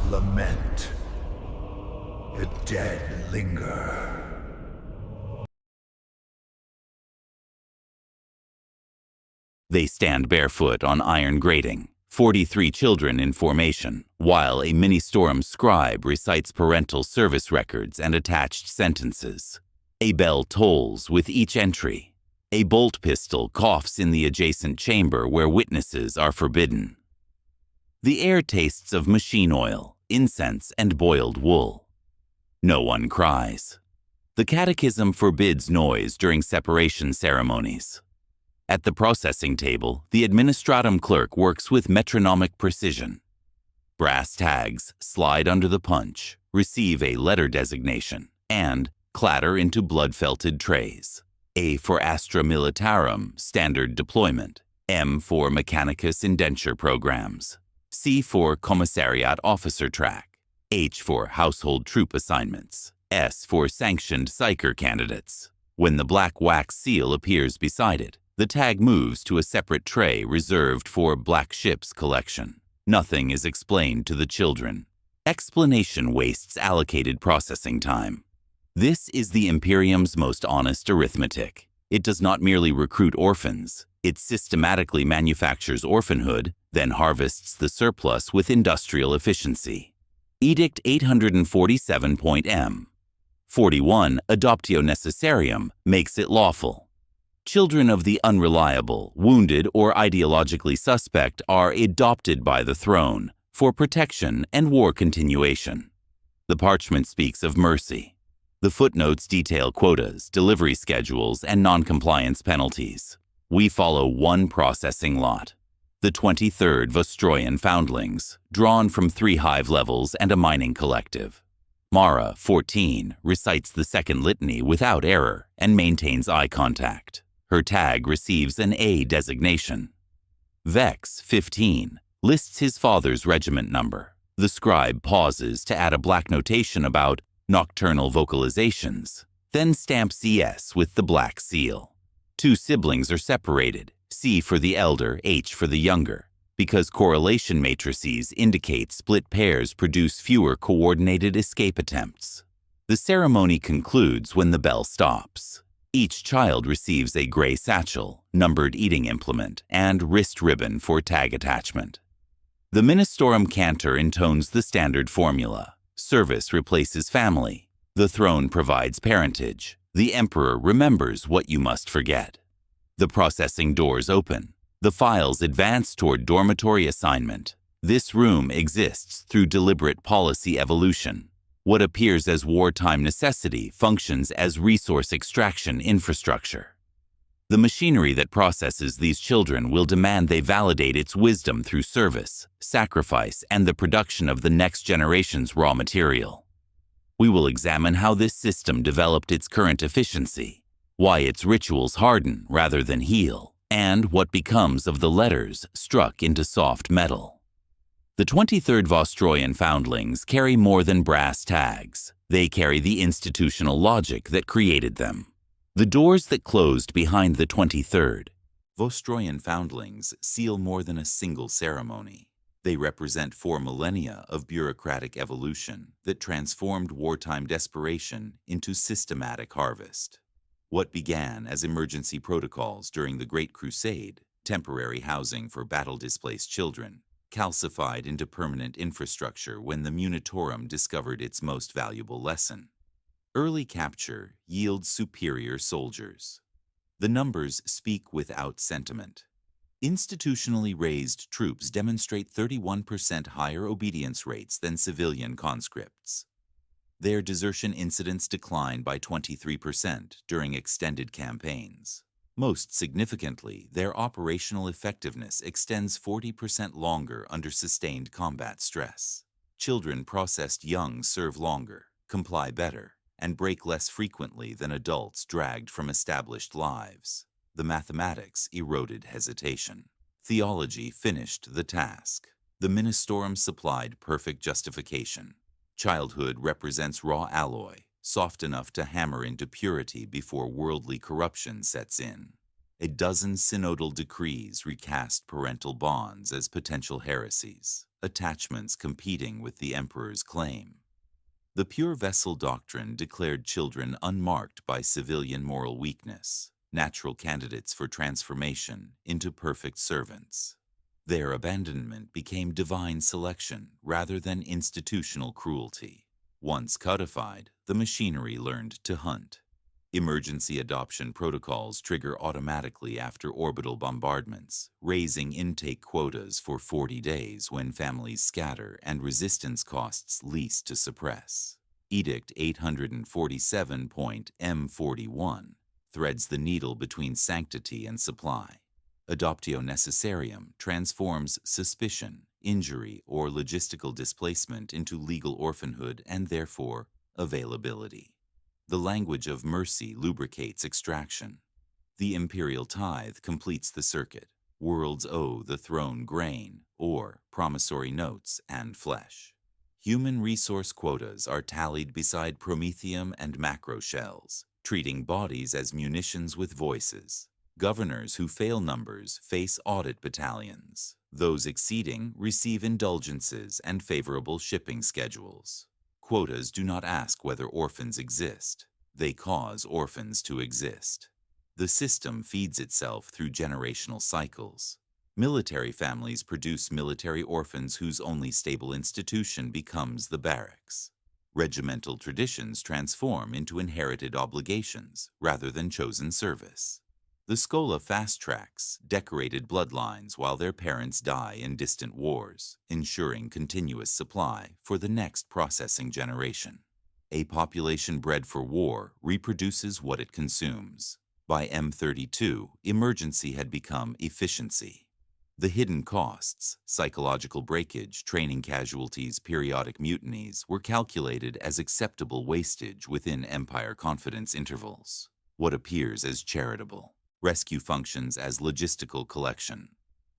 lament. The dead linger. They stand barefoot on iron grating, 43 children in formation, while a mini-storm scribe recites parental service records and attached sentences. A bell tolls with each entry. A bolt pistol coughs in the adjacent chamber where witnesses are forbidden. The air tastes of machine oil, incense, and boiled wool. No one cries. The catechism forbids noise during separation ceremonies. At the processing table, the administratum clerk works with metronomic precision. Brass tags slide under the punch, receive a letter designation, and clatter into blood-felted trays. A for Astra Militarum, standard deployment. M for Mechanicus indenture programs. C for Commissariat officer track. H for household troop assignments. S for sanctioned psycher candidates. When the black wax seal appears beside it, the tag moves to a separate tray reserved for Black Ships collection. Nothing is explained to the children. Explanation wastes allocated processing time. This is the Imperium's most honest arithmetic. It does not merely recruit orphans. It systematically manufactures orphanhood, then harvests the surplus with industrial efficiency. Edict 847.M. 41 Adoptio Necessarium makes it lawful. Children of the unreliable, wounded, or ideologically suspect are adopted by the throne for protection and war continuation. The parchment speaks of mercy. The footnotes detail quotas, delivery schedules, and non-compliance penalties. We follow one processing lot. The 23rd Vostroyan Foundlings, drawn from 3 hive levels and a mining collective. Mara, 14, recites the second litany without error and maintains eye contact. Her tag receives an A designation. Vex, 15, lists his father's regiment number. The scribe pauses to add a black notation about nocturnal vocalizations, then stamps ES with the black seal. 2 siblings are separated, C for the elder, H for the younger, because correlation matrices indicate split pairs produce fewer coordinated escape attempts. The ceremony concludes when the bell stops. Each child receives a gray satchel, numbered eating implement, and wrist ribbon for tag attachment. The Ministorum Cantor intones the standard formula. Service replaces family. The throne provides parentage. The emperor remembers what you must forget. The processing doors open. The files advance toward dormitory assignment. This room exists through deliberate policy evolution. What appears as wartime necessity functions as resource extraction infrastructure. The machinery that processes these children will demand they validate its wisdom through service, sacrifice, and the production of the next generation's raw material. We will examine how this system developed its current efficiency, why its rituals harden rather than heal, and what becomes of the letters struck into soft metal. The 23rd Vostroyan Foundlings carry more than brass tags. They carry the institutional logic that created them. The doors that closed behind the 23rd Vostroyan Foundlings seal more than a single ceremony. They represent 4 millennia of bureaucratic evolution that transformed wartime desperation into systematic harvest. What began as emergency protocols during the Great Crusade, temporary housing for battle-displaced children, calcified into permanent infrastructure when the Munitorum discovered its most valuable lesson. Early capture yields superior soldiers. The numbers speak without sentiment. Institutionally raised troops demonstrate 31% higher obedience rates than civilian conscripts. Their desertion incidents decline by 23% during extended campaigns. Most significantly, their operational effectiveness extends 40% longer under sustained combat stress. Children processed young serve longer, comply better, and break less frequently than adults dragged from established lives. The mathematics eroded hesitation. Theology finished the task. The Ministorum supplied perfect justification. Childhood represents raw alloy, soft enough to hammer into purity before worldly corruption sets in. A dozen synodal decrees recast parental bonds as potential heresies, attachments competing with the emperor's claim. The pure vessel doctrine declared children unmarked by civilian moral weakness, natural candidates for transformation into perfect servants. Their abandonment became divine selection rather than institutional cruelty. Once codified, the machinery learned to hunt. Emergency adoption protocols trigger automatically after orbital bombardments, raising intake quotas for 40 days when families scatter and resistance costs least to suppress. Edict 847.M41 threads the needle between sanctity and supply. Adoptio necessarium transforms suspicion, injury, or logistical displacement into legal orphanhood and therefore availability. The language of mercy lubricates extraction. The imperial tithe completes the circuit. Worlds owe the throne grain, or promissory notes and flesh. Human resource quotas are tallied beside promethium and macro shells, treating bodies as munitions with voices. Governors who fail numbers face audit battalions. Those exceeding receive indulgences and favorable shipping schedules. Quotas do not ask whether orphans exist. They cause orphans to exist. The system feeds itself through generational cycles. Military families produce military orphans whose only stable institution becomes the barracks. Regimental traditions transform into inherited obligations rather than chosen service. The Schola fast-tracks decorated bloodlines while their parents die in distant wars, ensuring continuous supply for the next processing generation. A population bred for war reproduces what it consumes. By M32, emergency had become efficiency. The hidden costs, psychological breakage, training casualties, periodic mutinies, were calculated as acceptable wastage within Empire confidence intervals. What appears as charitable. Rescue functions as logistical collection.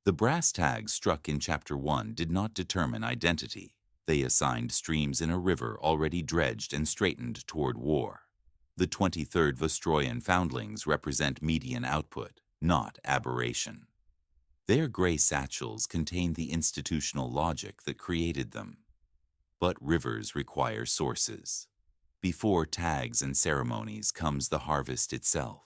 The brass tags struck in Chapter 1 did not determine identity. They assigned streams in a river already dredged and straightened toward war. The 23rd Vostroyan foundlings represent median output, not aberration. Their gray satchels contain the institutional logic that created them. But rivers require sources. Before tags and ceremonies comes the harvest itself.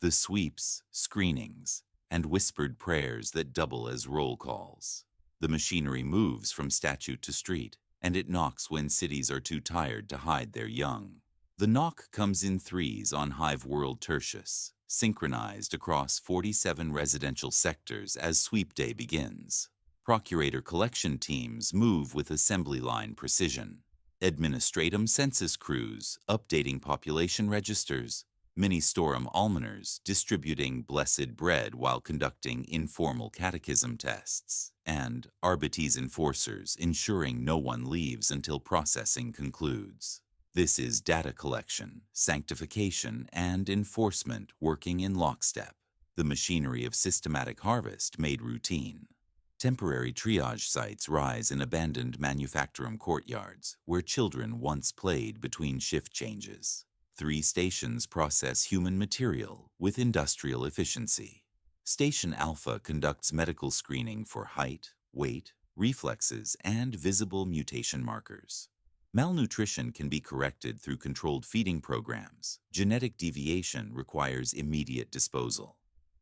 The sweeps, screenings, and whispered prayers that double as roll calls. The machinery moves from statute to street, and it knocks when cities are too tired to hide their young. The knock comes in threes on Hive World Tertius, synchronized across 47 residential sectors as sweep day begins. Procurator collection teams move with assembly line precision. Administratum census crews updating population registers. Ministorum almoners distributing blessed bread while conducting informal catechism tests, and Arbites enforcers ensuring no one leaves until processing concludes. This is data collection, sanctification, and enforcement working in lockstep, the machinery of systematic harvest made routine. Temporary triage sites rise in abandoned manufactorum courtyards where children once played between shift changes. 3 stations process human material with industrial efficiency. Station Alpha conducts medical screening for height, weight, reflexes, and visible mutation markers. Malnutrition can be corrected through controlled feeding programs. Genetic deviation requires immediate disposal.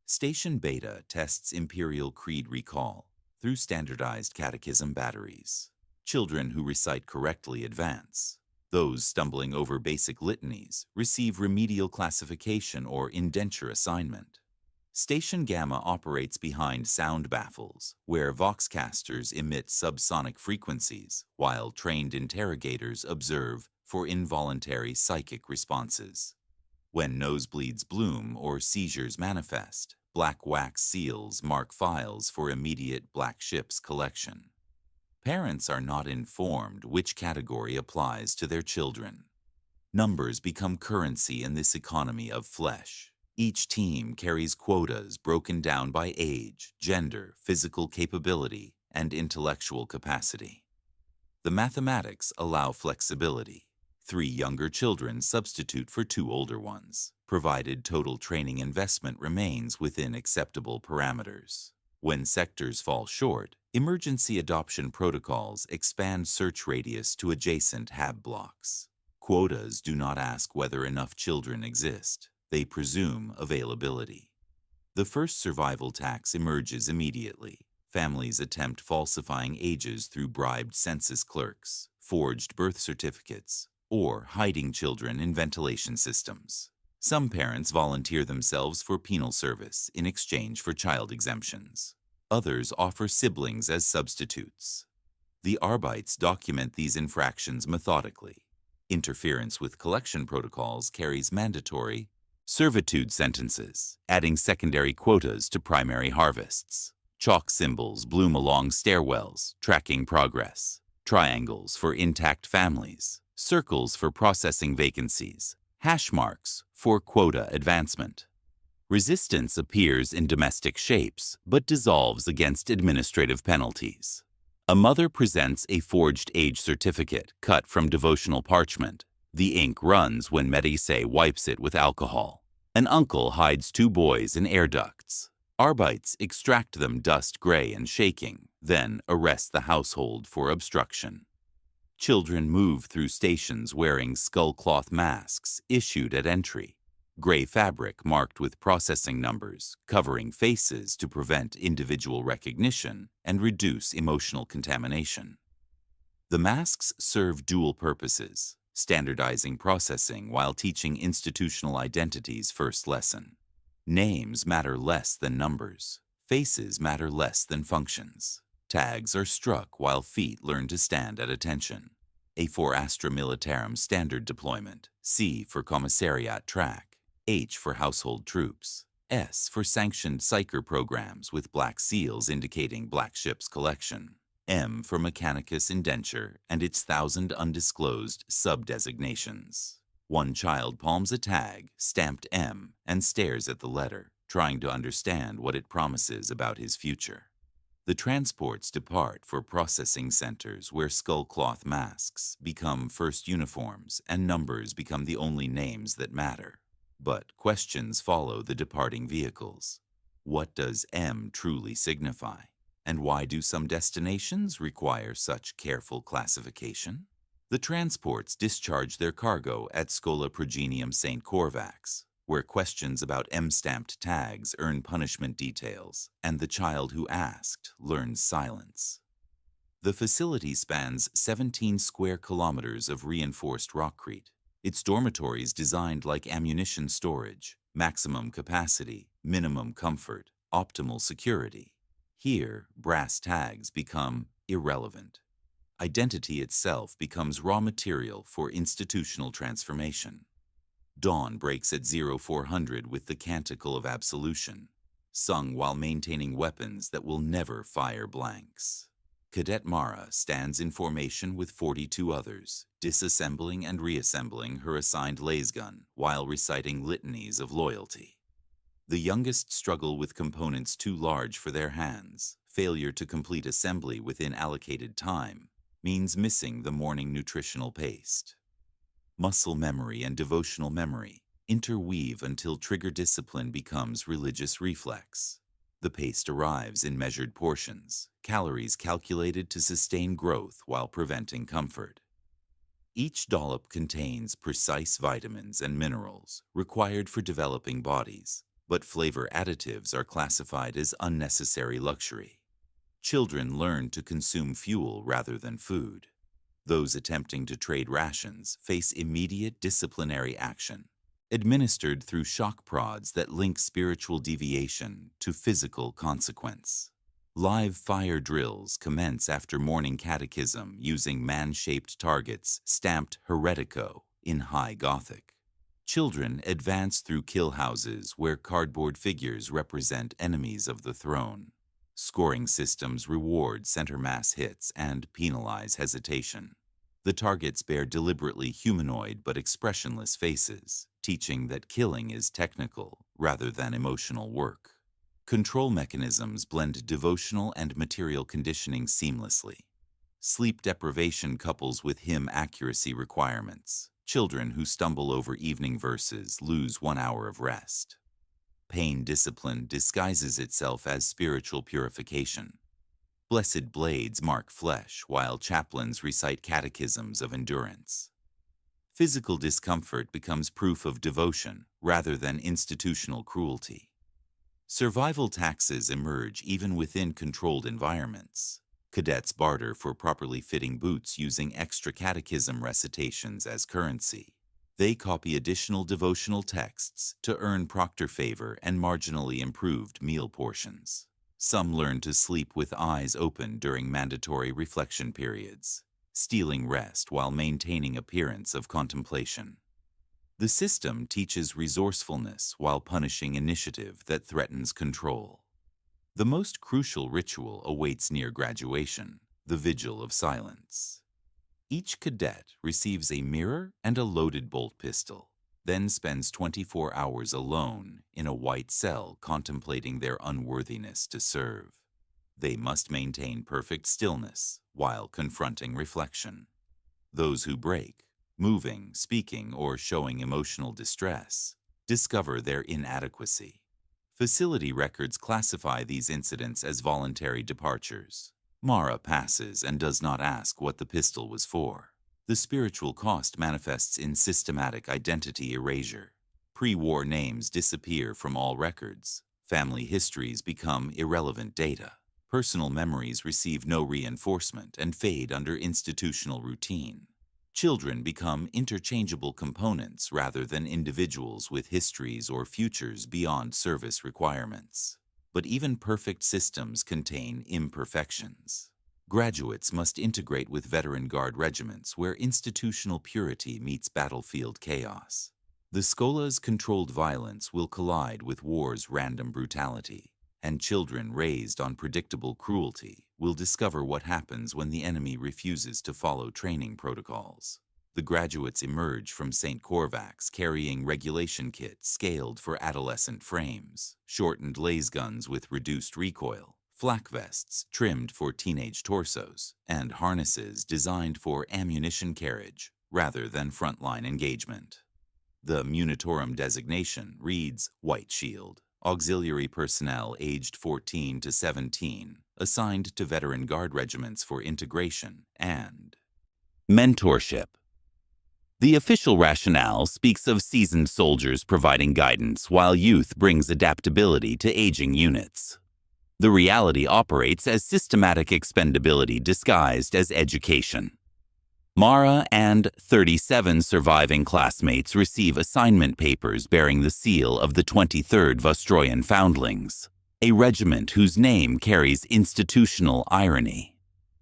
Station Beta tests Imperial Creed recall through standardized catechism batteries. Children who recite correctly advance. Those stumbling over basic litanies receive remedial classification or indenture assignment. Station Gamma operates behind sound baffles, where voxcasters emit subsonic frequencies, while trained interrogators observe for involuntary psychic responses. When nosebleeds bloom or seizures manifest, black wax seals mark files for immediate black ships collection. Parents are not informed which category applies to their children. Numbers become currency in this economy of flesh. Each team carries quotas broken down by age, gender, physical capability, and intellectual capacity. The mathematics allow flexibility. 3 younger children substitute for 2 older ones, provided total training investment remains within acceptable parameters. When sectors fall short, emergency adoption protocols expand search radius to adjacent HAB blocks. Quotas do not ask whether enough children exist. They presume availability. The first survival tax emerges immediately. Families attempt falsifying ages through bribed census clerks, forged birth certificates, or hiding children in ventilation systems. Some parents volunteer themselves for penal service in exchange for child exemptions. Others offer siblings as substitutes. The Arbites document these infractions methodically. Interference with collection protocols carries mandatory servitude sentences, adding secondary quotas to primary harvests. Chalk symbols bloom along stairwells, tracking progress. Triangles for intact families, circles for processing vacancies, hash marks for quota advancement. Resistance appears in domestic shapes, but dissolves against administrative penalties. A mother presents a forged age certificate cut from devotional parchment. The ink runs when Medici wipes it with alcohol. An uncle hides 2 boys in air ducts. Arbites extract them dust gray and shaking, then arrest the household for obstruction. Children move through stations wearing skull-cloth masks issued at entry. Gray fabric marked with processing numbers, covering faces to prevent individual recognition and reduce emotional contamination. The masks serve dual purposes, standardizing processing while teaching institutional identity's first lesson. Names matter less than numbers. Faces matter less than functions. Tags are struck while feet learn to stand at attention. A for Astra Militarum standard deployment, C for Commissariat track, H for household troops, S for sanctioned psycher programs with black seals indicating black ships collection, M for Mechanicus indenture and its 1,000 undisclosed sub-designations. One child palms a tag, stamped M, and stares at the letter, trying to understand what it promises about his future. The transports depart for processing centers where skull-cloth masks become first uniforms and numbers become the only names that matter. But questions follow the departing vehicles. What does M truly signify? And why do some destinations require such careful classification? The transports discharge their cargo at Scola Progenium St. Corvax, where questions about M-stamped tags earn punishment details, and the child who asked learns silence. The facility spans 17 square kilometers of reinforced rockcrete. Its dormitories designed like ammunition storage, maximum capacity, minimum comfort, optimal security. Here, brass tags become irrelevant. Identity itself becomes raw material for institutional transformation. Dawn breaks at 0400 with the Canticle of Absolution, sung while maintaining weapons that will never fire blanks. Cadet Mara stands in formation with 42 others, disassembling and reassembling her assigned lasgun while reciting litanies of loyalty. The youngest struggle with components too large for their hands. Failure to complete assembly within allocated time means missing the morning nutritional paste. Muscle memory and devotional memory interweave until trigger discipline becomes religious reflex. The paste arrives in measured portions, calories calculated to sustain growth while preventing comfort. Each dollop contains precise vitamins and minerals required for developing bodies, but flavor additives are classified as unnecessary luxury. Children learn to consume fuel rather than food. Those attempting to trade rations face immediate disciplinary action, administered through shock prods that link spiritual deviation to physical consequence. Live fire drills commence after morning catechism using man-shaped targets stamped Heretico in High Gothic. Children advance through kill houses where cardboard figures represent enemies of the throne. Scoring systems reward center mass hits and penalize hesitation. The targets bear deliberately humanoid but expressionless faces, teaching that killing is technical rather than emotional work. Control mechanisms blend devotional and material conditioning seamlessly. Sleep deprivation couples with hymn accuracy requirements. Children who stumble over evening verses lose 1 hour of rest. Pain discipline disguises itself as spiritual purification. Blessed blades mark flesh, while chaplains recite catechisms of endurance. Physical discomfort becomes proof of devotion rather than institutional cruelty. Survival taxes emerge even within controlled environments. Cadets barter for properly fitting boots using extra catechism recitations as currency. They copy additional devotional texts to earn proctor favor and marginally improved meal portions. Some learn to sleep with eyes open during mandatory reflection periods, stealing rest while maintaining appearance of contemplation. The system teaches resourcefulness while punishing initiative that threatens control. The most crucial ritual awaits near graduation, the Vigil of Silence. Each cadet receives a mirror and a loaded bolt pistol, then spends 24 hours alone in a white cell contemplating their unworthiness to serve. They must maintain perfect stillness while confronting reflection. Those who break, moving, speaking, or showing emotional distress, discover their inadequacy. Facility records classify these incidents as voluntary departures. Mara passes and does not ask what the pistol was for. The spiritual cost manifests in systematic identity erasure. Pre-war names disappear from all records. Family histories become irrelevant data. Personal memories receive no reinforcement and fade under institutional routine. Children become interchangeable components rather than individuals with histories or futures beyond service requirements. But even perfect systems contain imperfections. Graduates must integrate with veteran guard regiments where institutional purity meets battlefield chaos. The Skola's controlled violence will collide with war's random brutality, and children raised on predictable cruelty will discover what happens when the enemy refuses to follow training protocols. The graduates emerge from St. Korvax carrying regulation kits scaled for adolescent frames, shortened lasguns with reduced recoil, flak vests trimmed for teenage torsos, and harnesses designed for ammunition carriage rather than frontline engagement. The Munitorum designation reads White Shield, auxiliary personnel aged 14 to 17, assigned to veteran guard regiments for integration and mentorship. The official rationale speaks of seasoned soldiers providing guidance while youth brings adaptability to aging units. The reality operates as systematic expendability disguised as education. Mara and 37 surviving classmates receive assignment papers bearing the seal of the 23rd Vostroyan Foundlings, a regiment whose name carries institutional irony.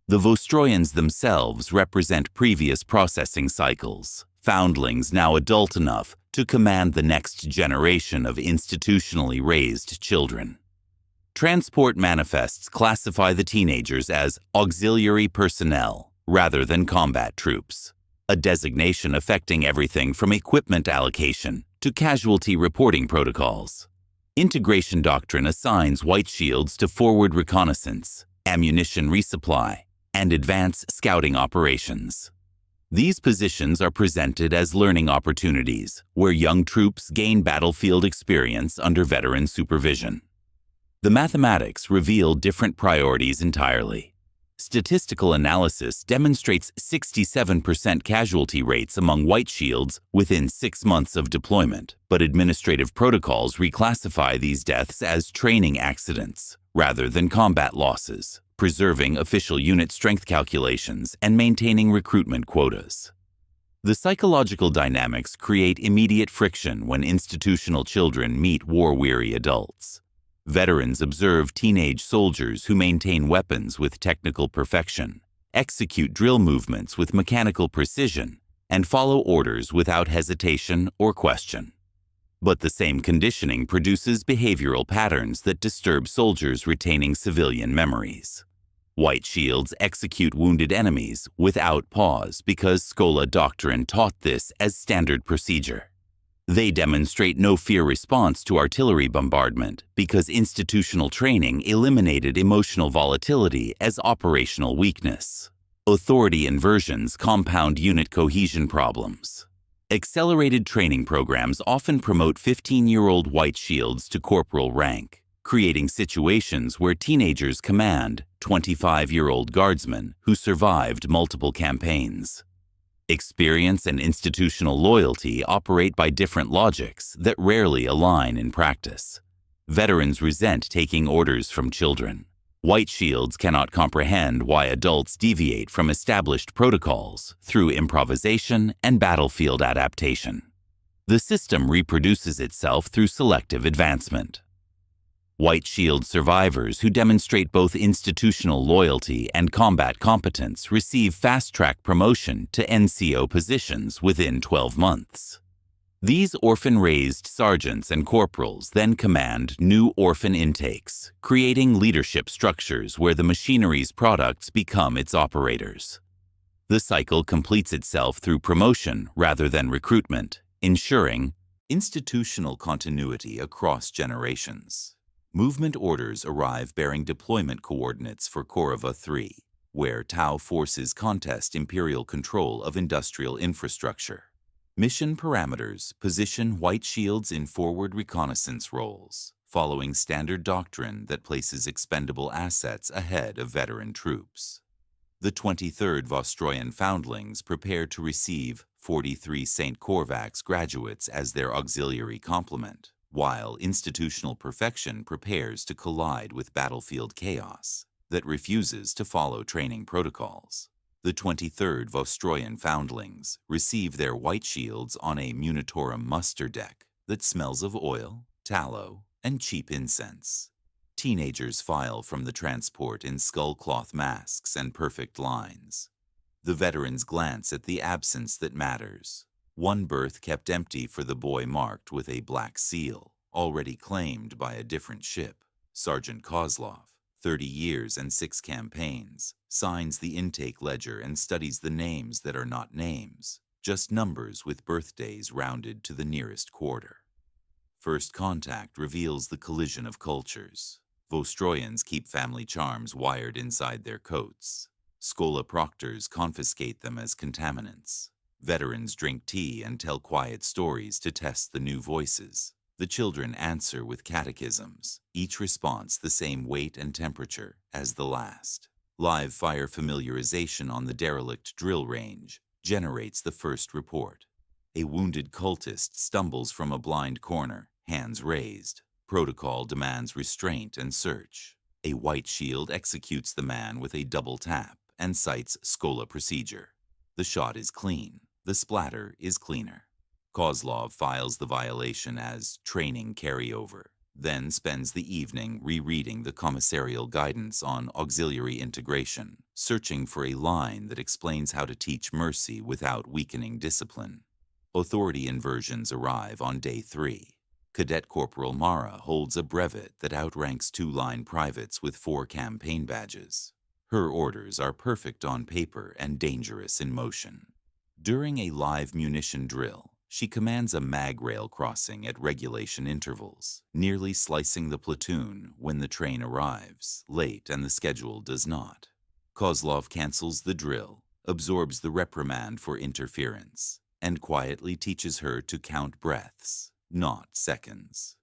The Vostroyans themselves represent previous processing cycles, foundlings now adult enough to command the next generation of institutionally raised children. Transport manifests classify the teenagers as auxiliary personnel rather than combat troops, a designation affecting everything from equipment allocation to casualty reporting protocols. Integration doctrine assigns White Shields to forward reconnaissance, ammunition resupply, and advance scouting operations. These positions are presented as learning opportunities where young troops gain battlefield experience under veteran supervision. The mathematics reveal different priorities entirely. Statistical analysis demonstrates 67% casualty rates among White Shields within 6 months of deployment, but administrative protocols reclassify these deaths as training accidents rather than combat losses, preserving official unit strength calculations and maintaining recruitment quotas. The psychological dynamics create immediate friction when institutional children meet war-weary adults. Veterans observe teenage soldiers who maintain weapons with technical perfection, execute drill movements with mechanical precision, and follow orders without hesitation or question. But the same conditioning produces behavioral patterns that disturb soldiers retaining civilian memories. White Shields execute wounded enemies without pause because Skola doctrine taught this as standard procedure. They demonstrate no fear response to artillery bombardment because institutional training eliminated emotional volatility as operational weakness. Authority inversions compound unit cohesion problems. Accelerated training programs often promote 15-year-old white shields to corporal rank, creating situations where teenagers command 25-year-old guardsmen who survived multiple campaigns. Experience and institutional loyalty operate by different logics that rarely align in practice. Veterans resent taking orders from children. White shields cannot comprehend why adults deviate from established protocols through improvisation and battlefield adaptation. The system reproduces itself through selective advancement. White Shield survivors who demonstrate both institutional loyalty and combat competence receive fast-track promotion to NCO positions within 12 months. These orphan-raised sergeants and corporals then command new orphan intakes, creating leadership structures where the machinery's products become its operators. The cycle completes itself through promotion rather than recruitment, ensuring institutional continuity across generations. Movement orders arrive bearing deployment coordinates for Korova 3, where Tau forces contest Imperial control of industrial infrastructure. Mission parameters position White Shields in forward reconnaissance roles, following standard doctrine that places expendable assets ahead of veteran troops. The 23rd Vostroyan Foundlings prepare to receive 43 St. Korvax graduates as their auxiliary complement, while institutional perfection prepares to collide with battlefield chaos that refuses to follow training protocols. The 23rd Vostroyan Foundlings receive their white shields on a Munitorum muster deck that smells of oil, tallow, and cheap incense. Teenagers file from the transport in skull-cloth masks and perfect lines. The veterans glance at the absence that matters. One berth kept empty for the boy marked with a black seal, already claimed by a different ship. Sergeant Kozlov, 30 years and 6 campaigns, signs the intake ledger and studies the names that are not names, just numbers with birthdays rounded to the nearest quarter. First contact reveals the collision of cultures. Vostroyans keep family charms wired inside their coats. Skola proctors confiscate them as contaminants. Veterans drink tea and tell quiet stories to test the new voices. The children answer with catechisms, each response the same weight and temperature as the last. Live fire familiarization on the derelict drill range generates the first report. A wounded cultist stumbles from a blind corner, hands raised. Protocol demands restraint and search. A white shield executes the man with a double tap and cites Skola procedure. The shot is clean. The splatter is cleaner. Kozlov files the violation as training carryover, then spends the evening rereading the commissarial guidance on auxiliary integration, searching for a line that explains how to teach mercy without weakening discipline. Authority inversions arrive on day 3. Cadet Corporal Mara holds a brevet that outranks 2 line privates with 4 campaign badges. Her orders are perfect on paper and dangerous in motion. During a live munition drill, she commands a mag rail crossing at regulation intervals, nearly slicing the platoon when the train arrives, late and the schedule does not. Kozlov cancels the drill, absorbs the reprimand for interference, and quietly teaches her to count breaths, not seconds.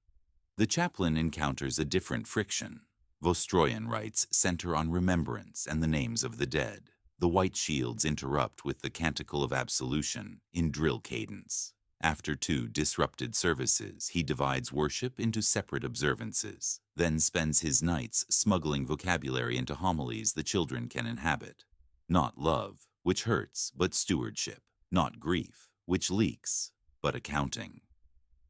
The chaplain encounters a different friction. Vostroyan rites center on remembrance and the names of the dead. The white shields interrupt with the Canticle of Absolution in drill cadence. After 2 disrupted services, he divides worship into separate observances, then spends his nights smuggling vocabulary into homilies the children can inhabit. Not love, which hurts, but stewardship. Not grief, which leaks, but accounting.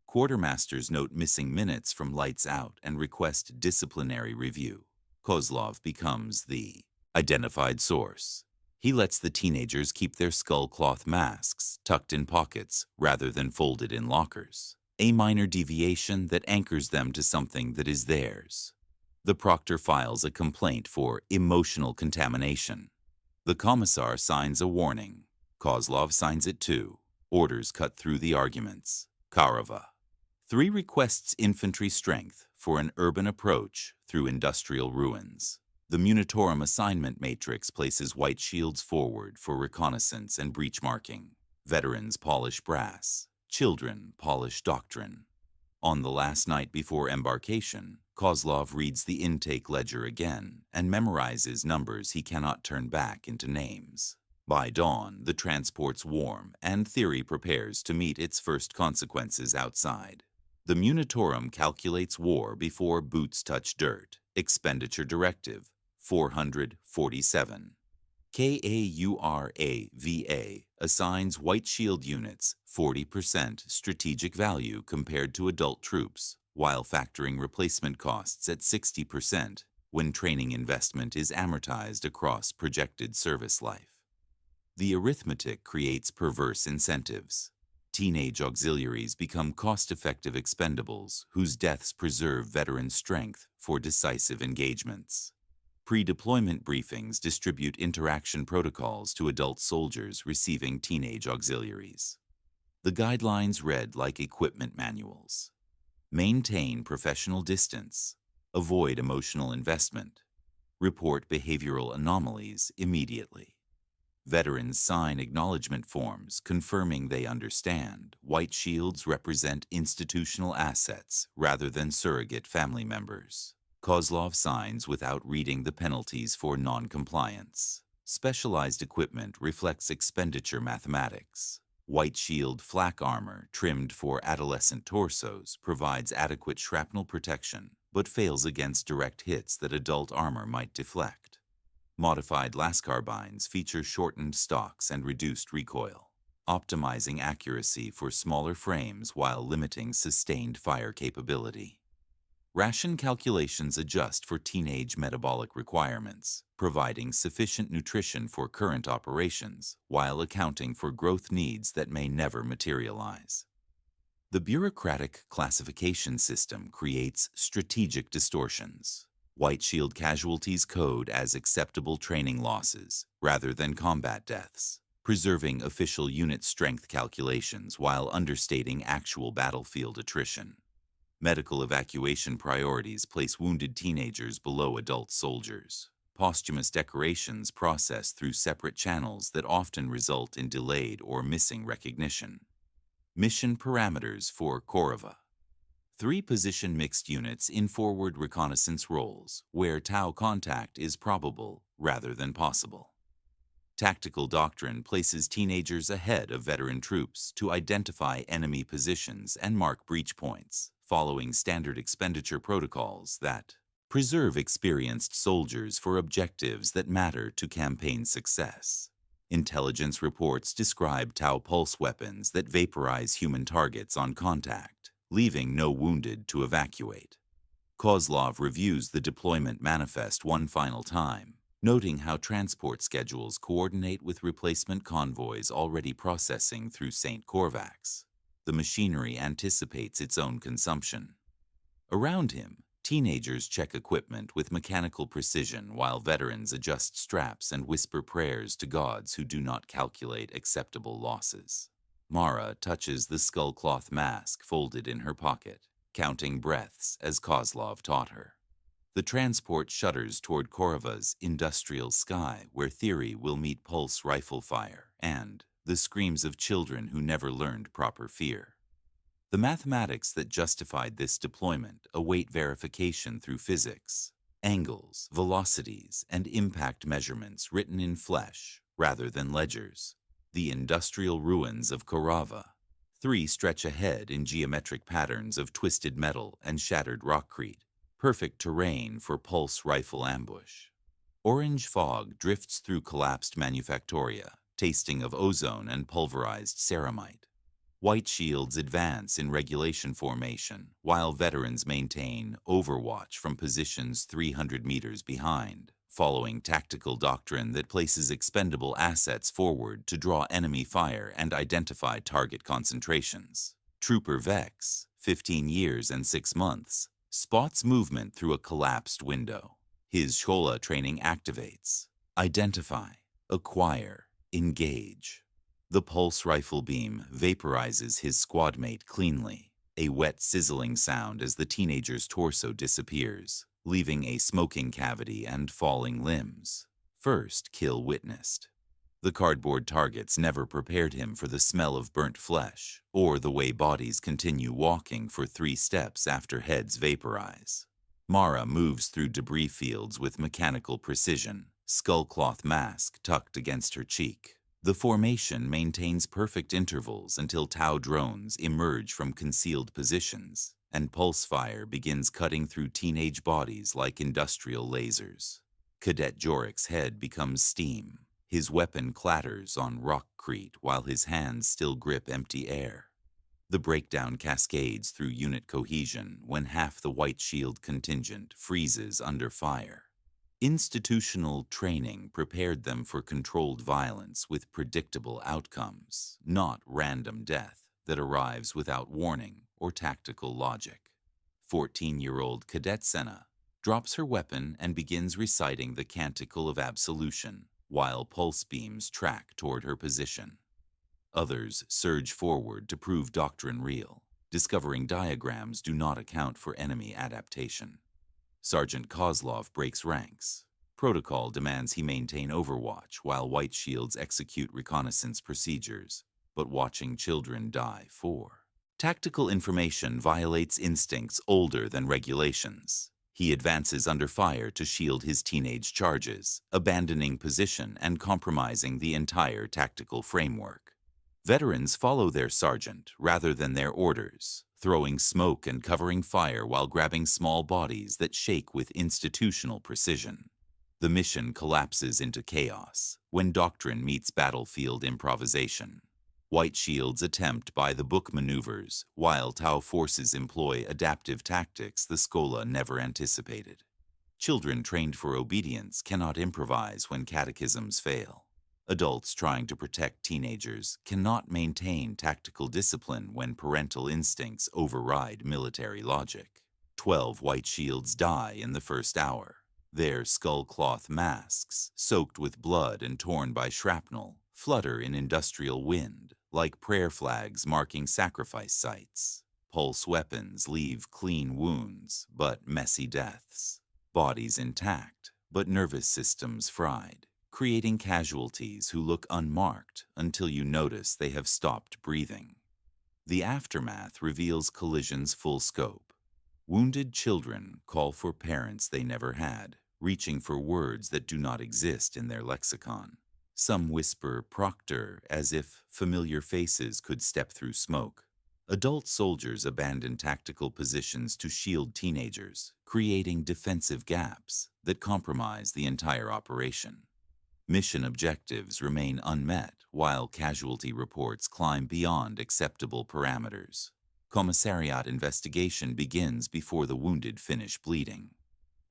Quartermasters note missing minutes from lights out and request disciplinary review. Kozlov becomes the identified source. He lets the teenagers keep their skull-cloth masks tucked in pockets rather than folded in lockers, a minor deviation that anchors them to something that is theirs. The proctor files a complaint for emotional contamination. The commissar signs a warning. Kozlov signs it too. Orders cut through the arguments. Karava. 3 requests infantry strength for an urban approach through industrial ruins. The Munitorum assignment matrix places white shields forward for reconnaissance and breach marking. Veterans polish brass, children polish doctrine. On the last night before embarkation, Kozlov reads the intake ledger again and memorizes numbers he cannot turn back into names. By dawn, the transport's warm, and theory prepares to meet its first consequences outside. The Munitorum calculates war before boots touch dirt. Expenditure Directive 447. KAURAVA assigns White Shield units 40% strategic value compared to adult troops, while factoring replacement costs at 60% when training investment is amortized across projected service life. The arithmetic creates perverse incentives. Teenage auxiliaries become cost-effective expendables whose deaths preserve veteran strength for decisive engagements. Pre-deployment briefings distribute interaction protocols to adult soldiers receiving teenage auxiliaries. The guidelines read like equipment manuals. Maintain professional distance. Avoid emotional investment. Report behavioral anomalies immediately. Veterans sign acknowledgement forms confirming they understand White Shields represent institutional assets rather than surrogate family members. Kozlov signs without reading the penalties for non-compliance. Specialized equipment reflects expenditure mathematics. White Shield flak armor trimmed for adolescent torsos provides adequate shrapnel protection, but fails against direct hits that adult armor might deflect. Modified las carbines feature shortened stocks and reduced recoil, optimizing accuracy for smaller frames while limiting sustained fire capability. Ration calculations adjust for teenage metabolic requirements, providing sufficient nutrition for current operations while accounting for growth needs that may never materialize. The bureaucratic classification system creates strategic distortions. White Shield casualties code as acceptable training losses rather than combat deaths, preserving official unit strength calculations while understating actual battlefield attrition. Medical evacuation priorities place wounded teenagers below adult soldiers. Posthumous decorations process through separate channels that often result in delayed or missing recognition. Mission parameters for Korova. 3-position mixed units in forward reconnaissance roles, where Tau contact is probable rather than possible. Tactical doctrine places teenagers ahead of veteran troops to identify enemy positions and mark breach points, following standard expenditure protocols that preserve experienced soldiers for objectives that matter to campaign success. Intelligence reports describe Tau pulse weapons that vaporize human targets on contact, leaving no wounded to evacuate. Kozlov reviews the deployment manifest one final time, noting how transport schedules coordinate with replacement convoys already processing through St. Korvax. The machinery anticipates its own consumption. Around him, teenagers check equipment with mechanical precision while veterans adjust straps and whisper prayers to gods who do not calculate acceptable losses. Mara touches the skullcloth mask folded in her pocket, counting breaths as Kozlov taught her. The transport shudders toward Korova's industrial sky where theory will meet pulse rifle fire and the screams of children who never learned proper fear. The mathematics that justified this deployment await verification through physics, angles, velocities, and impact measurements written in flesh rather than ledgers. The industrial ruins of Korova. 3 stretch ahead in geometric patterns of twisted metal and shattered rockcrete, perfect terrain for pulse rifle ambush. Orange fog drifts through collapsed manufactoria, tasting of ozone and pulverized ceramite. White Shields advance in regulation formation, while veterans maintain overwatch from positions 300 meters behind, following tactical doctrine that places expendable assets forward to draw enemy fire and identify target concentrations. Trooper Vex, 15 years and 6 months, spots movement through a collapsed window. His Shola training activates. Identify, acquire, engage. The pulse rifle beam vaporizes his squadmate cleanly, a wet sizzling sound as the teenager's torso disappears, leaving a smoking cavity and falling limbs. First kill witnessed. The cardboard targets never prepared him for the smell of burnt flesh, or the way bodies continue walking for 3 steps after heads vaporize. Mara moves through debris fields with mechanical precision, skullcloth mask tucked against her cheek. The formation maintains perfect intervals until Tau drones emerge from concealed positions, and pulse fire begins cutting through teenage bodies like industrial lasers. Cadet Jorik's head becomes steam. His weapon clatters on rockcrete while his hands still grip empty air. The breakdown cascades through unit cohesion when half the White Shield contingent freezes under fire. Institutional training prepared them for controlled violence with predictable outcomes, not random death that arrives without warning or tactical logic. 14-year-old Cadet Senna drops her weapon and begins reciting the Canticle of Absolution, while pulse beams track toward her position. Others surge forward to prove doctrine real, discovering diagrams do not account for enemy adaptation. Sergeant Kozlov breaks ranks. Protocol demands he maintain overwatch while White Shields execute reconnaissance procedures, but watching children die for. Tactical information violates instincts older than regulations. He advances under fire to shield his teenage charges, abandoning position and compromising the entire tactical framework. Veterans follow their sergeant rather than their orders, throwing smoke and covering fire while grabbing small bodies that shake with institutional precision. The mission collapses into chaos when doctrine meets battlefield improvisation. White Shields attempt by-the-book maneuvers, while Tau forces employ adaptive tactics the Schola never anticipated. Children trained for obedience cannot improvise when catechisms fail. Adults trying to protect teenagers cannot maintain tactical discipline when parental instincts override military logic. 12 White Shields die in the first hour. Their skullcloth masks, soaked with blood and torn by shrapnel, flutter in industrial wind, like prayer flags marking sacrifice sites. Pulse weapons leave clean wounds, but messy deaths. Bodies intact, but nervous systems fried, creating casualties who look unmarked until you notice they have stopped breathing. The aftermath reveals collision's full scope. Wounded children call for parents they never had, reaching for words that do not exist in their lexicon. Some whisper Proctor as if familiar faces could step through smoke. Adult soldiers abandon tactical positions to shield teenagers, creating defensive gaps that compromise the entire operation. Mission objectives remain unmet while casualty reports climb beyond acceptable parameters. Commissariat investigation begins before the wounded finish bleeding.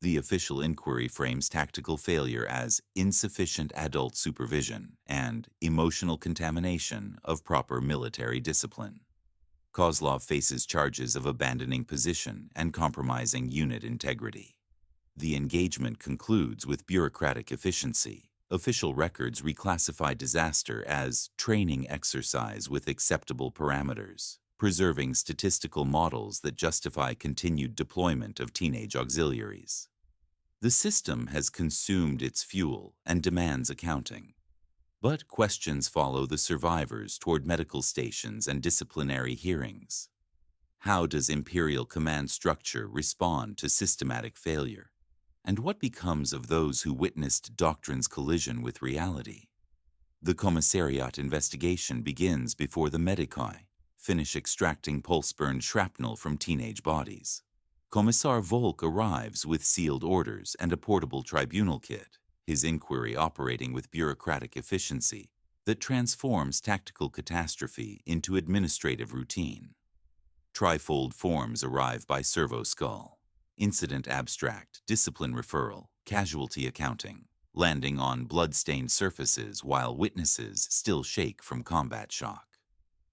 The official inquiry frames tactical failure as insufficient adult supervision and emotional contamination of proper military discipline. Kozlov faces charges of abandoning position and compromising unit integrity. The engagement concludes with bureaucratic efficiency. Official records reclassify disaster as training exercise with acceptable parameters, preserving statistical models that justify continued deployment of teenage auxiliaries. The system has consumed its fuel and demands accounting. But questions follow the survivors toward medical stations and disciplinary hearings. How does Imperial command structure respond to systematic failure? And what becomes of those who witnessed doctrine's collision with reality? The Commissariat investigation begins before the Medicai finish extracting pulse-burned shrapnel from teenage bodies. Commissar Volk arrives with sealed orders and a portable tribunal kit, his inquiry operating with bureaucratic efficiency that transforms tactical catastrophe into administrative routine. Trifold forms arrive by servo skull. Incident abstract, discipline referral, casualty accounting, landing on blood-stained surfaces while witnesses still shake from combat shock.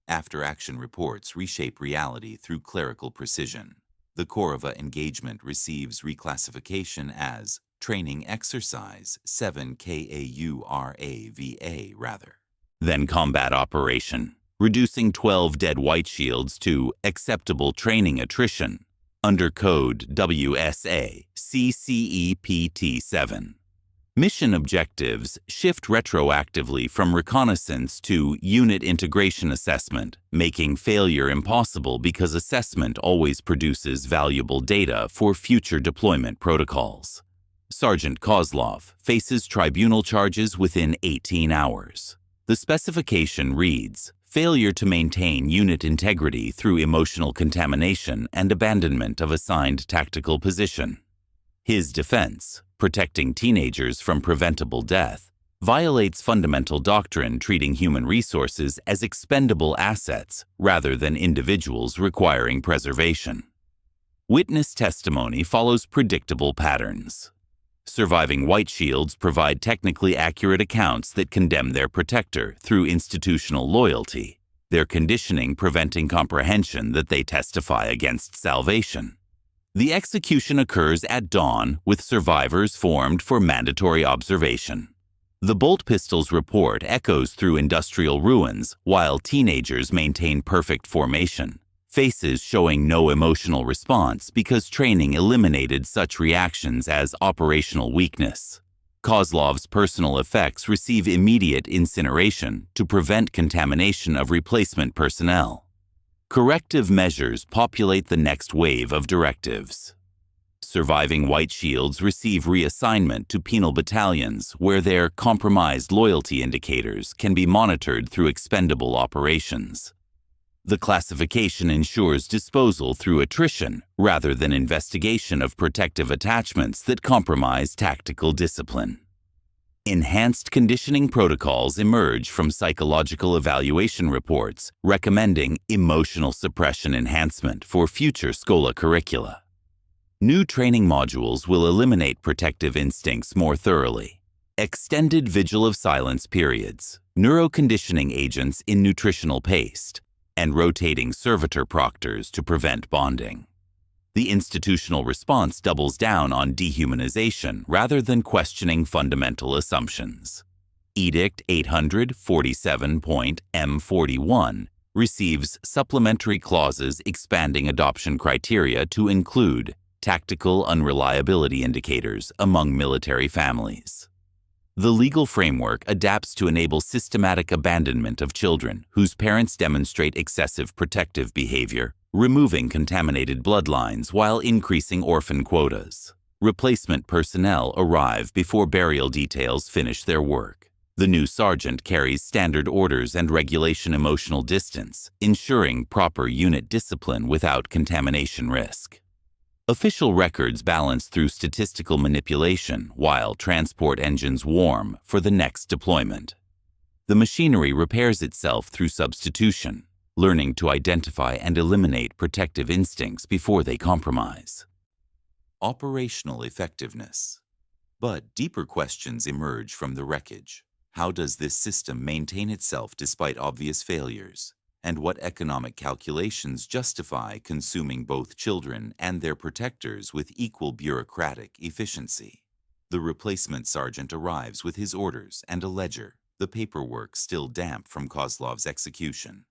After-action reports reshape reality through clerical precision. The Korova engagement receives reclassification as Training Exercise 7KAURAVA rather. Then Combat Operation, reducing 12 dead White Shields to Acceptable Training Attrition, under code WSA CCEPT7. Mission objectives shift retroactively from reconnaissance to unit integration assessment, making failure impossible because assessment always produces valuable data for future deployment protocols. Sergeant Kozlov faces tribunal charges within 18 hours. The specification reads, "Failure to maintain unit integrity through emotional contamination and abandonment of assigned tactical position." His defense, protecting teenagers from preventable death, violates fundamental doctrine treating human resources as expendable assets rather than individuals requiring preservation. Witness testimony follows predictable patterns. Surviving White Shields provide technically accurate accounts that condemn their protector through institutional loyalty, their conditioning preventing comprehension that they testify against salvation. The execution occurs at dawn with survivors formed for mandatory observation. The bolt pistol's report echoes through industrial ruins while teenagers maintain perfect formation, faces showing no emotional response because training eliminated such reactions as operational weakness. Kozlov's personal effects receive immediate incineration to prevent contamination of replacement personnel. Corrective measures populate the next wave of directives. Surviving White Shields receive reassignment to penal battalions where their compromised loyalty indicators can be monitored through expendable operations. The classification ensures disposal through attrition rather than investigation of protective attachments that compromise tactical discipline. Enhanced conditioning protocols emerge from psychological evaluation reports recommending emotional suppression enhancement for future Schola curricula. New training modules will eliminate protective instincts more thoroughly. Extended vigil of silence periods, neuroconditioning agents in nutritional paste, and rotating servitor proctors to prevent bonding. The institutional response doubles down on dehumanization rather than questioning fundamental assumptions. Edict 847.M41 receives supplementary clauses expanding adoption criteria to include tactical unreliability indicators among military families. The legal framework adapts to enable systematic abandonment of children whose parents demonstrate excessive protective behavior, removing contaminated bloodlines while increasing orphan quotas. Replacement personnel arrive before burial details finish their work. The new sergeant carries standard orders and regulation emotional distance, ensuring proper unit discipline without contamination risk. Official records balance through statistical manipulation while transport engines warm for the next deployment. The machinery repairs itself through substitution, learning to identify and eliminate protective instincts before they compromise. Operational effectiveness. But deeper questions emerge from the wreckage. How does this system maintain itself despite obvious failures? And what economic calculations justify consuming both children and their protectors with equal bureaucratic efficiency? The replacement sergeant arrives with his orders and a ledger, the paperwork still damp from Kozlov's execution.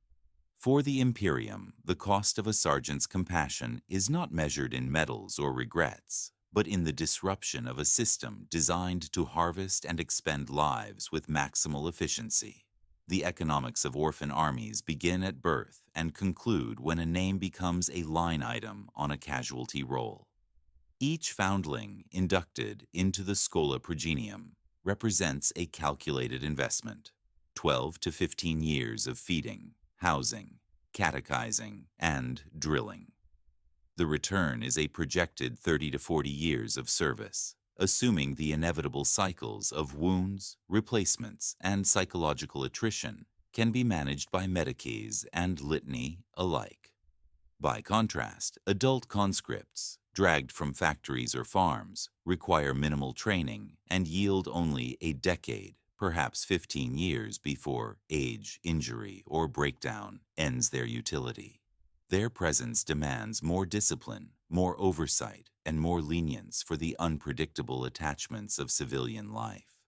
For the Imperium, the cost of a sergeant's compassion is not measured in medals or regrets, but in the disruption of a system designed to harvest and expend lives with maximal efficiency. The economics of orphan armies begin at birth and conclude when a name becomes a line item on a casualty roll. Each foundling inducted into the Schola Progenium represents a calculated investment, 12 to 15 years of feeding, housing, catechizing, and drilling. The return is a projected 30 to 40 years of service, assuming the inevitable cycles of wounds, replacements, and psychological attrition can be managed by Medicaid and Litany alike. By contrast, adult conscripts, dragged from factories or farms, require minimal training and yield only a decade, perhaps 15 years before age, injury, or breakdown ends their utility. Their presence demands more discipline, more oversight, and more lenience for the unpredictable attachments of civilian life.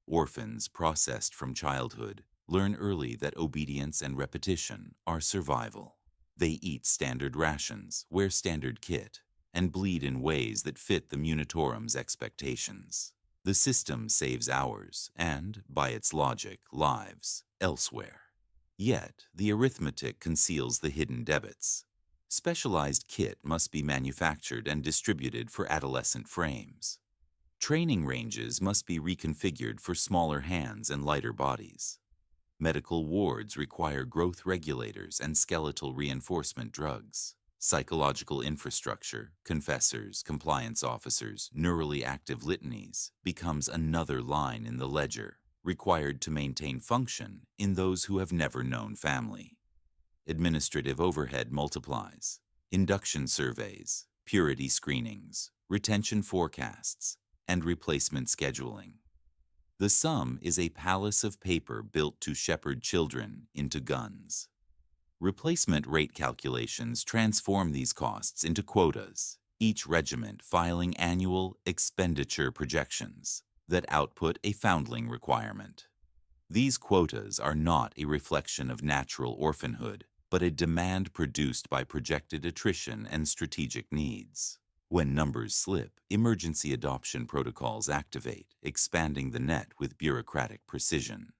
Orphans processed from childhood learn early that obedience and repetition are survival. They eat standard rations, wear standard kit, and bleed in ways that fit the Munitorum's expectations. The system saves hours and, by its logic, lives elsewhere. Yet, the arithmetic conceals the hidden debits. Specialized kit must be manufactured and distributed for adolescent frames. Training ranges must be reconfigured for smaller hands and lighter bodies. Medical wards require growth regulators and skeletal reinforcement drugs. Psychological infrastructure, confessors, compliance officers, neurally active litanies becomes another line in the ledger, required to maintain function in those who have never known family. Administrative overhead multiplies. Induction surveys, purity screenings, retention forecasts, and replacement scheduling. The sum is a palace of paper built to shepherd children into guns. Replacement rate calculations transform these costs into quotas, each regiment filing annual expenditure projections that output a foundling requirement. These quotas are not a reflection of natural orphanhood, but a demand produced by projected attrition and strategic needs. When numbers slip, emergency adoption protocols activate, expanding the net with bureaucratic precision.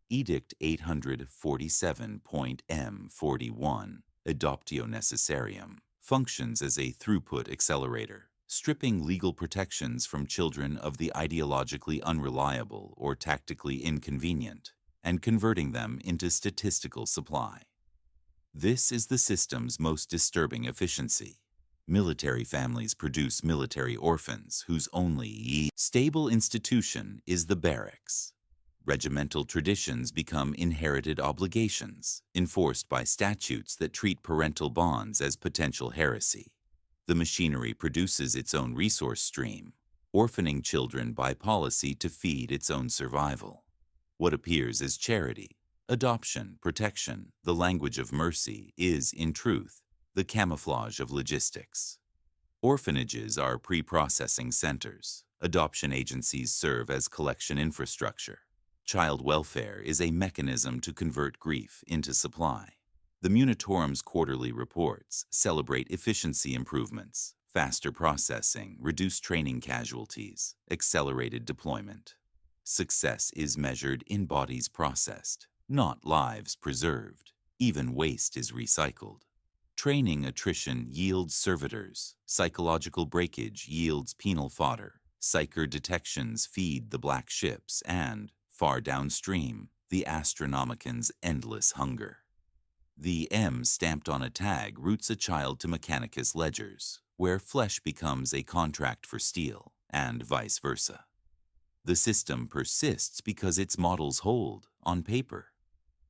Edict 847.M41, Adoptio Necessarium, functions as a throughput accelerator, stripping legal protections from children of the ideologically unreliable or tactically inconvenient, and converting them into statistical supply. This is the system's most disturbing efficiency. Military families produce military orphans whose only stable institution is the barracks. Regimental traditions become inherited obligations, enforced by statutes that treat parental bonds as potential heresy. The machinery produces its own resource stream, orphaning children by policy to feed its own survival. What appears as charity, adoption, protection, the language of mercy, is, in truth, the camouflage of logistics. Orphanages are pre-processing centers. Adoption agencies serve as collection infrastructure. Child welfare is a mechanism to convert grief into supply. The Munitorum's quarterly reports celebrate efficiency improvements, faster processing, reduced training casualties, accelerated deployment. Success is measured in bodies processed, not lives preserved. Even waste is recycled. Training attrition yields servitors, psychological breakage yields penal fodder, psyker detections feed the black ships, and, far downstream, the Astronomican's endless hunger. The M stamped on a tag routes a child to Mechanicus ledgers, where flesh becomes a contract for steel, and vice versa. The system persists because its models hold, on paper.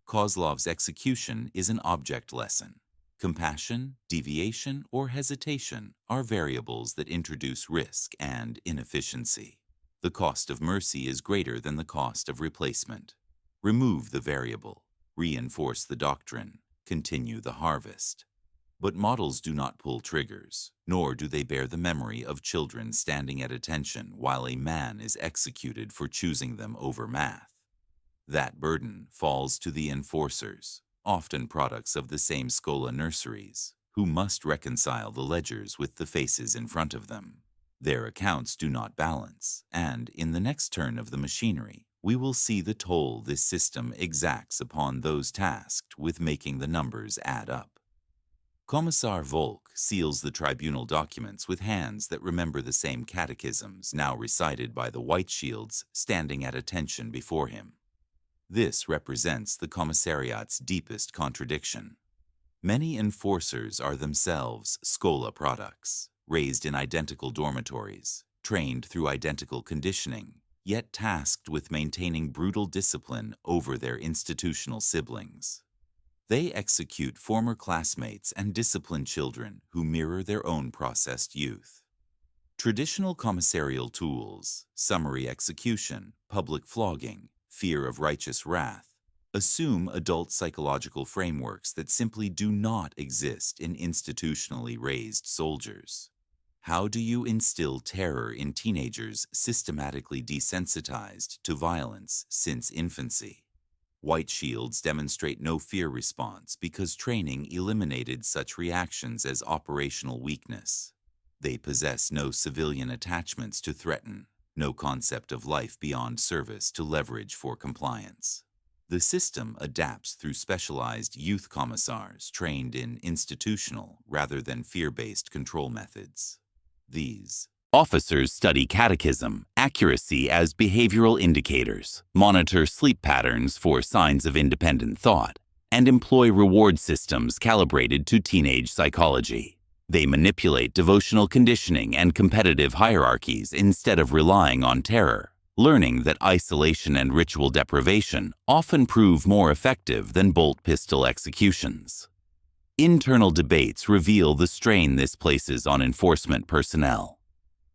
Kozlov's execution is an object lesson. Compassion, deviation, or hesitation are variables that introduce risk and inefficiency. The cost of mercy is greater than the cost of replacement. Remove the variable, reinforce the doctrine, continue the harvest. But models do not pull triggers, nor do they bear the memory of children standing at attention while a man is executed for choosing them over math. That burden falls to the enforcers, often products of the same Scola nurseries, who must reconcile the ledgers with the faces in front of them. Their accounts do not balance, and in the next turn of the machinery, we will see the toll this system exacts upon those tasked with making the numbers add up. Commissar Volk seals the tribunal documents with hands that remember the same catechisms now recited by the White Shields standing at attention before him. This represents the commissariat's deepest contradiction. Many enforcers are themselves Scola products, raised in identical dormitories, trained through identical conditioning, yet tasked with maintaining brutal discipline over their institutional siblings. They execute former classmates and discipline children who mirror their own processed youth. Traditional commissarial tools, summary execution, public flogging, fear of righteous wrath, assume adult psychological frameworks that simply do not exist in institutionally raised soldiers. How do you instill terror in teenagers systematically desensitized to violence since infancy? White Shields demonstrate no fear response because training eliminated such reactions as operational weakness. They possess no civilian attachments to threaten, No concept of life beyond service to leverage for compliance. The system adapts through specialized youth commissars trained in institutional rather than fear-based control methods. These officers study catechism, accuracy as behavioral indicators, monitor sleep patterns for signs of independent thought, and employ reward systems calibrated to teenage psychology. They manipulate devotional conditioning and competitive hierarchies instead of relying on terror, learning that isolation and ritual deprivation often prove more effective than bolt pistol executions. Internal debates reveal the strain this places on enforcement personnel.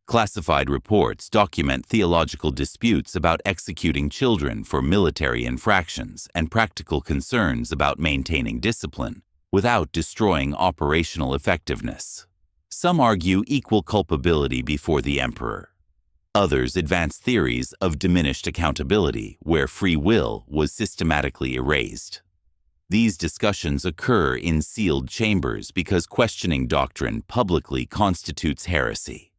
Classified reports document theological disputes about executing children for military infractions and practical concerns about maintaining discipline without destroying operational effectiveness. Some argue equal culpability before the emperor. Others advance theories of diminished accountability where free will was systematically erased. These discussions occur in sealed chambers because questioning doctrine publicly constitutes heresy.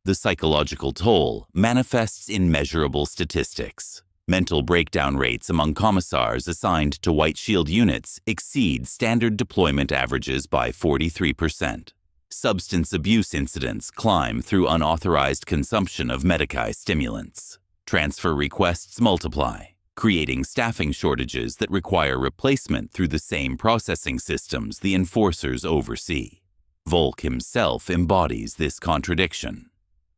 The psychological toll manifests in measurable statistics. Mental breakdown rates among commissars assigned to White Shield units exceed standard deployment averages by 43%. Substance abuse incidents climb through unauthorized consumption of medicae stimulants. Transfer requests multiply, creating staffing shortages that require replacement through the same processing systems the enforcers oversee. Volk himself embodies this contradiction.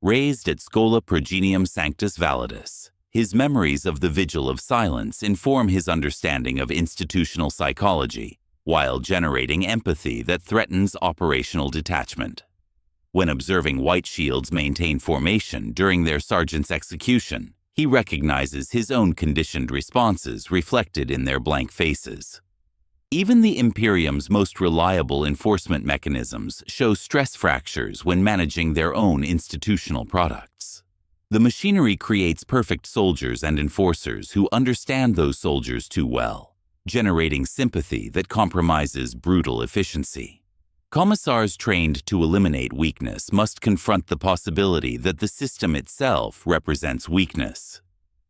Raised at Schola Progenium Sanctus Validus, his memories of the Vigil of Silence inform his understanding of institutional psychology, while generating empathy that threatens operational detachment. When observing White Shields maintain formation during their sergeant's execution, he recognizes his own conditioned responses reflected in their blank faces. Even the Imperium's most reliable enforcement mechanisms show stress fractures when managing their own institutional products. The machinery creates perfect soldiers and enforcers who understand those soldiers too well, generating sympathy that compromises brutal efficiency. Commissars trained to eliminate weakness must confront the possibility that the system itself represents weakness.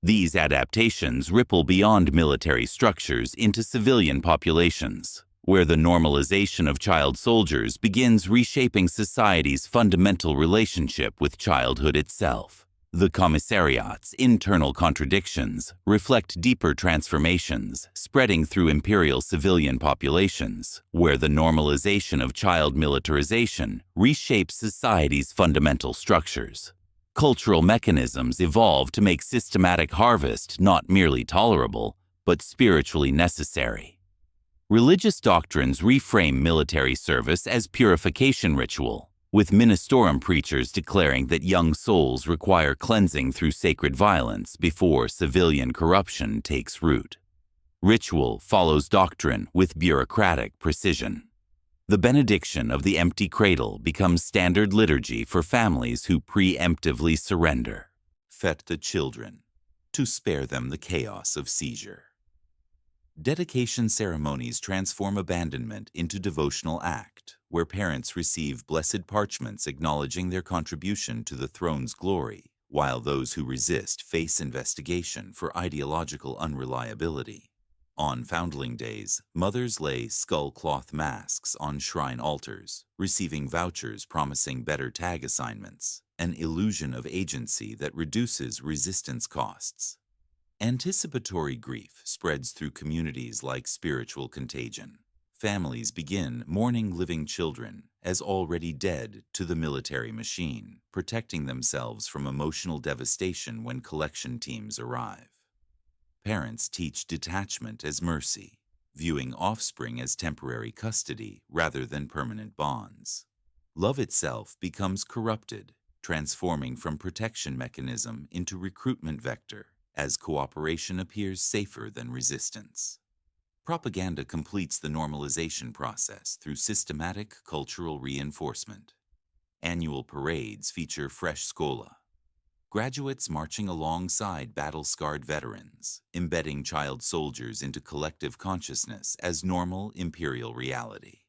These adaptations ripple beyond military structures into civilian populations, where the normalization of child soldiers begins reshaping society's fundamental relationship with childhood itself. The commissariat's internal contradictions reflect deeper transformations spreading through imperial civilian populations, where the normalization of child militarization reshapes society's fundamental structures. Cultural mechanisms evolve to make systematic harvest not merely tolerable, but spiritually necessary. Religious doctrines reframe military service as purification ritual, with ministorum preachers declaring that young souls require cleansing through sacred violence before civilian corruption takes root. Ritual follows doctrine with bureaucratic precision. The benediction of the empty cradle becomes standard liturgy for families who preemptively surrender. Fet the children, to spare them the chaos of seizure. Dedication ceremonies transform abandonment into devotional act, where parents receive blessed parchments acknowledging their contribution to the throne's glory, while those who resist face investigation for ideological unreliability. On Foundling Days, mothers lay skull cloth masks on shrine altars, receiving vouchers promising better tag assignments, an illusion of agency that reduces resistance costs. Anticipatory grief spreads through communities like spiritual contagion. Families begin mourning living children as already dead to the military machine, protecting themselves from emotional devastation when collection teams arrive. Parents teach detachment as mercy, viewing offspring as temporary custody rather than permanent bonds. Love itself becomes corrupted, transforming from protection mechanism into recruitment vector, as cooperation appears safer than resistance. Propaganda completes the normalization process through systematic cultural reinforcement. Annual parades feature fresh schola. Graduates marching alongside battle-scarred veterans, embedding child soldiers into collective consciousness as normal imperial reality.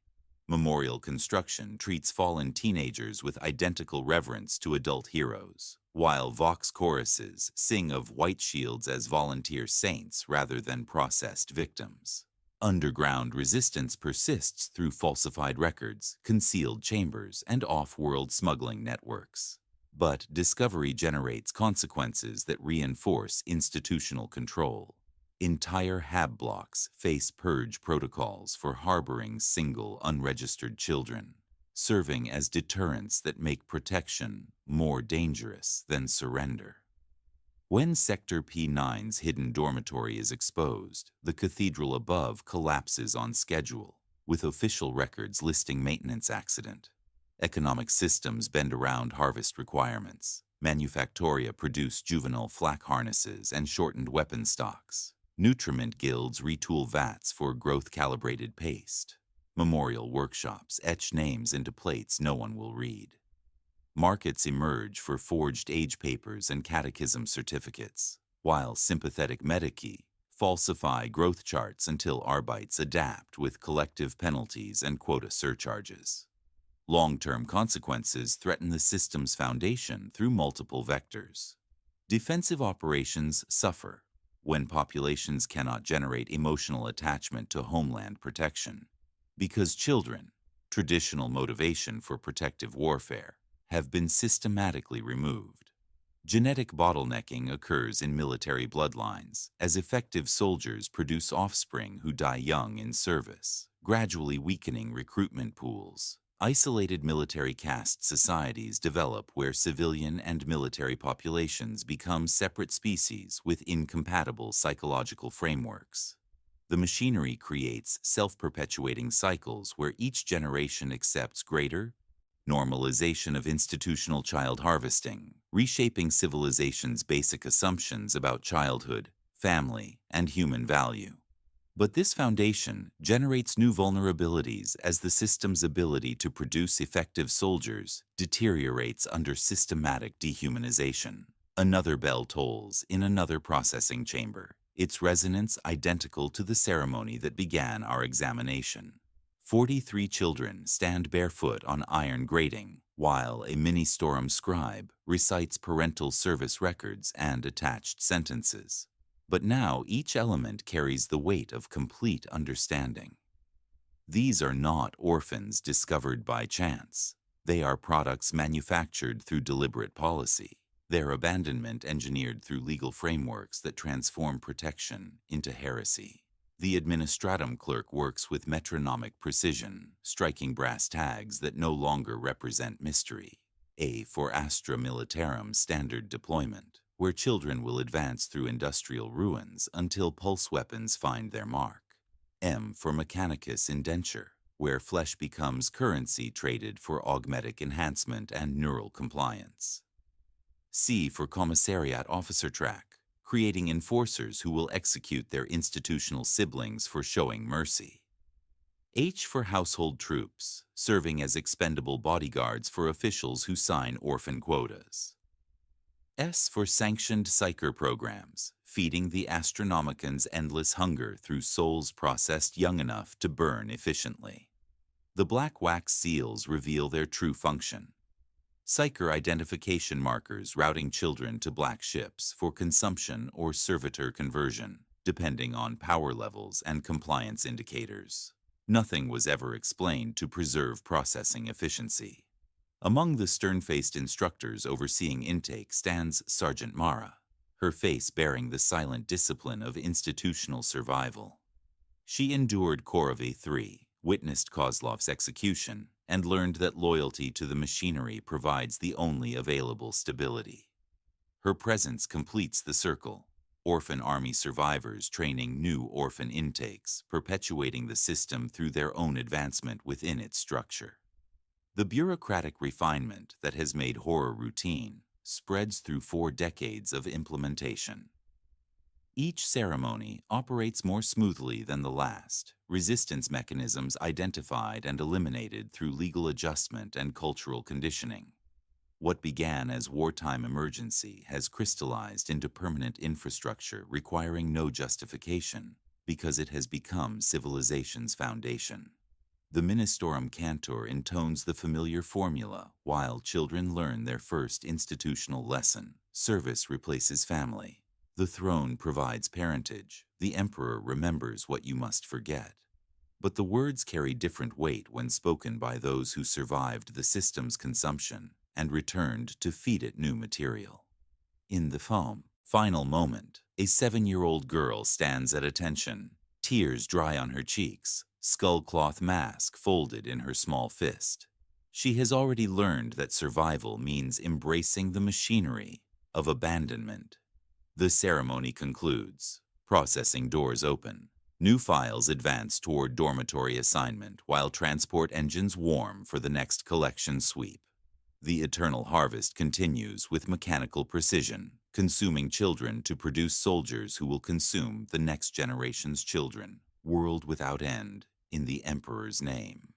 Memorial construction treats fallen teenagers with identical reverence to adult heroes, while vox choruses sing of white shields as volunteer saints rather than processed victims. Underground resistance persists through falsified records, concealed chambers, and off-world smuggling networks. But discovery generates consequences that reinforce institutional control. Entire HAB blocks face purge protocols for harboring single, unregistered children, serving as deterrents that make protection more dangerous than surrender. When Sector P9's hidden dormitory is exposed, the cathedral above collapses on schedule, with official records listing maintenance accident. Economic systems bend around harvest requirements. Manufactoria produce juvenile flak harnesses and shortened weapon stocks. Nutriment guilds retool vats for growth-calibrated paste. Memorial workshops etch names into plates no one will read. Markets emerge for forged age papers and catechism certificates, while sympathetic medici falsify growth charts until Arbites adapt with collective penalties and quota surcharges. Long-term consequences threaten the system's foundation through multiple vectors. Defensive operations suffer when populations cannot generate emotional attachment to homeland protection, because children, traditional motivation for protective warfare, have been systematically removed. Genetic bottlenecking occurs in military bloodlines as effective soldiers produce offspring who die young in service, gradually weakening recruitment pools. Isolated military caste societies develop where civilian and military populations become separate species with incompatible psychological frameworks. The machinery creates self-perpetuating cycles where each generation accepts greater normalization of institutional child harvesting, reshaping civilization's basic assumptions about childhood, family, and human value. But this foundation generates new vulnerabilities as the system's ability to produce effective soldiers deteriorates under systematic dehumanization. Another bell tolls in another processing chamber, its resonance identical to the ceremony that began our examination. 43 children stand barefoot on iron grating, while a mini-Storum scribe recites parental service records and attached sentences. But now each element carries the weight of complete understanding. These are not orphans discovered by chance. They are products manufactured through deliberate policy, their abandonment engineered through legal frameworks that transform protection into heresy. The administratum clerk works with metronomic precision, striking brass tags that no longer represent mystery. A for Astra Militarum standard deployment, where children will advance through industrial ruins until pulse weapons find their mark. M for Mechanicus indenture, where flesh becomes currency traded for augmetic enhancement and neural compliance. C for Commissariat officer track, creating enforcers who will execute their institutional siblings for showing mercy. H for household troops, serving as expendable bodyguards for officials who sign orphan quotas. S for sanctioned psyker programs, feeding the Astronomican's endless hunger through souls processed young enough to burn efficiently. The black wax seals reveal their true function. Psyker identification markers routing children to black ships for consumption or servitor conversion, depending on power levels and compliance indicators. Nothing was ever explained to preserve processing efficiency. Among the stern-faced instructors overseeing intake stands Sergeant Mara, her face bearing the silent discipline of institutional survival. She endured Korovy 3, witnessed Kozlov's execution, and learned that loyalty to the machinery provides the only available stability. Her presence completes the circle, orphan army survivors training new orphan intakes, perpetuating the system through their own advancement within its structure. The bureaucratic refinement that has made horror routine spreads through 4 decades of implementation. Each ceremony operates more smoothly than the last, resistance mechanisms identified and eliminated through legal adjustment and cultural conditioning. What began as wartime emergency has crystallized into permanent infrastructure requiring no justification because it has become civilization's foundation. The Ministorum Cantor intones the familiar formula while children learn their first institutional lesson. Service replaces family. The throne provides parentage. The emperor remembers what you must forget. But the words carry different weight when spoken by those who survived the system's consumption and returned to feed it new material. In the final moment, a 7-year-old girl stands at attention, tears dry on her cheeks, skull-cloth mask folded in her small fist. She has already learned that survival means embracing the machinery of abandonment. The ceremony concludes. Processing doors open. New files advance toward dormitory assignment while transport engines warm for the next collection sweep. The eternal harvest continues with mechanical precision, consuming children to produce soldiers who will consume the next generation's children. World without end, in the Emperor's name.